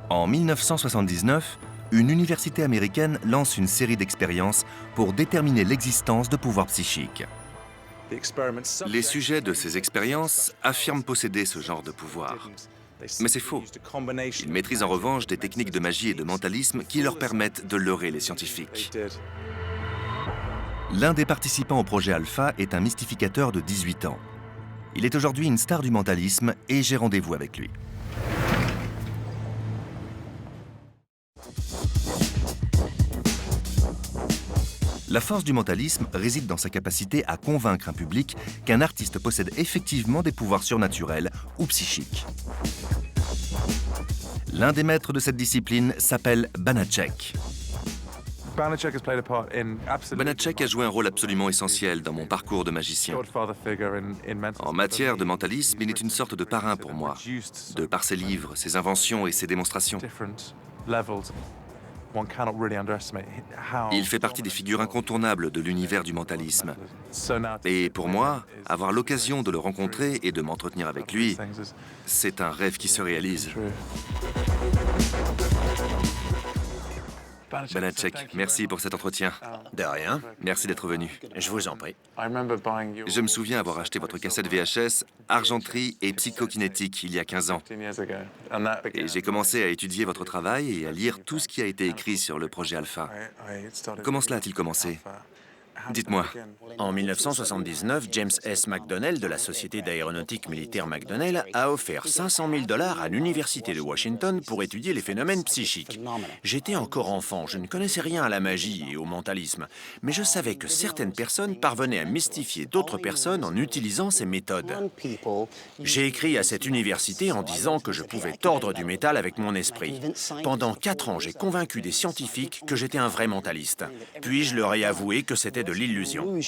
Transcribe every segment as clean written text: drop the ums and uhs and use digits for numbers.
En 1979, une université américaine lance une série d'expériences pour déterminer l'existence de pouvoirs psychiques. Les sujets de ces expériences affirment posséder ce genre de pouvoir. Mais c'est faux. Ils maîtrisent en revanche des techniques de magie et de mentalisme qui leur permettent de leurrer les scientifiques. L'un des participants au projet Alpha est un mystificateur de 18 ans. Il est aujourd'hui une star du mentalisme et j'ai rendez-vous avec lui. La force du mentalisme réside dans sa capacité à convaincre un public qu'un artiste possède effectivement des pouvoirs surnaturels ou psychiques. L'un des maîtres de cette discipline s'appelle Banachek. Banachek a joué un rôle absolument essentiel dans mon parcours de magicien. En matière de mentalisme, il est une sorte de parrain pour moi, de par ses livres, ses inventions et ses démonstrations. Il fait partie des figures incontournables de l'univers du mentalisme. Et pour moi, avoir l'occasion de le rencontrer et de m'entretenir avec lui, c'est un rêve qui se réalise. Banachek, merci pour cet entretien. De rien. Merci d'être venu. Je vous en prie. Je me souviens avoir acheté votre cassette VHS, Argenterie et Psychokinétique il y a 15 ans. Et j'ai commencé à étudier votre travail et à lire tout ce qui a été écrit sur le projet Alpha. Comment cela a-t-il commencé? Dites-moi. En 1979, James S. McDonnell de la Société d'aéronautique militaire McDonnell a offert 500 000 $ à l'Université de Washington pour étudier les phénomènes psychiques. J'étais encore enfant, je ne connaissais rien à la magie et au mentalisme, mais je savais que certaines personnes parvenaient à mystifier d'autres personnes en utilisant ces méthodes. J'ai écrit à cette université en disant que je pouvais tordre du métal avec mon esprit. Pendant 4 ans, j'ai convaincu des scientifiques que j'étais un vrai mentaliste. Puis je leur ai avoué que c'était de l'illusion.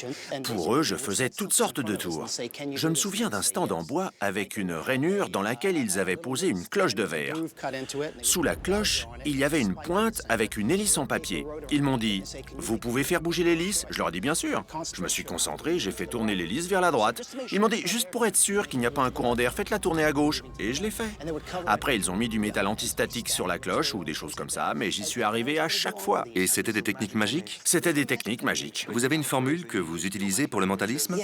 Pour eux, je faisais toutes sortes de tours. Je me souviens d'un stand en bois avec une rainure dans laquelle ils avaient posé une cloche de verre. Sous la cloche, il y avait une pointe avec une hélice en papier. Ils m'ont dit « Vous pouvez faire bouger l'hélice ?» Je leur ai dit « Bien sûr ». Je me suis concentré, j'ai fait tourner l'hélice vers la droite. Ils m'ont dit « Juste pour être sûr qu'il n'y a pas un courant d'air, faites-la tourner à gauche ». Et je l'ai fait. Après, ils ont mis du métal antistatique sur la cloche ou des choses comme ça, mais j'y suis arrivé à chaque fois. Et c'était des techniques magiques? C'était des techniques magiques. Vous avez une formule que vous utilisez pour le mentalisme?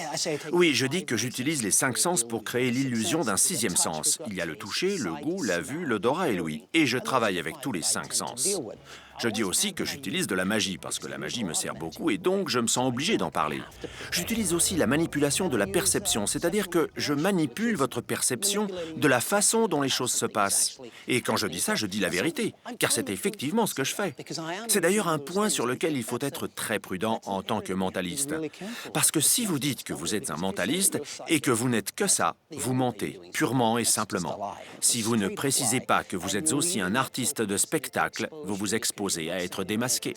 Oui, je dis que j'utilise les 5 sens pour créer l'illusion d'un 6e sens. Il y a le toucher, le goût, la vue, l'odorat et l'ouïe. Et je travaille avec tous les 5 sens. Je dis aussi que j'utilise de la magie, parce que la magie me sert beaucoup et donc je me sens obligé d'en parler. J'utilise aussi la manipulation de la perception, c'est-à-dire que je manipule votre perception de la façon dont les choses se passent. Et quand je dis ça, je dis la vérité, car c'est effectivement ce que je fais. C'est d'ailleurs un point sur lequel il faut être très prudent en tant que mentaliste. Parce que si vous dites que vous êtes un mentaliste et que vous n'êtes que ça, vous mentez, purement et simplement. Si vous ne précisez pas que vous êtes aussi un artiste de spectacle, vous vous exposez à être démasqué.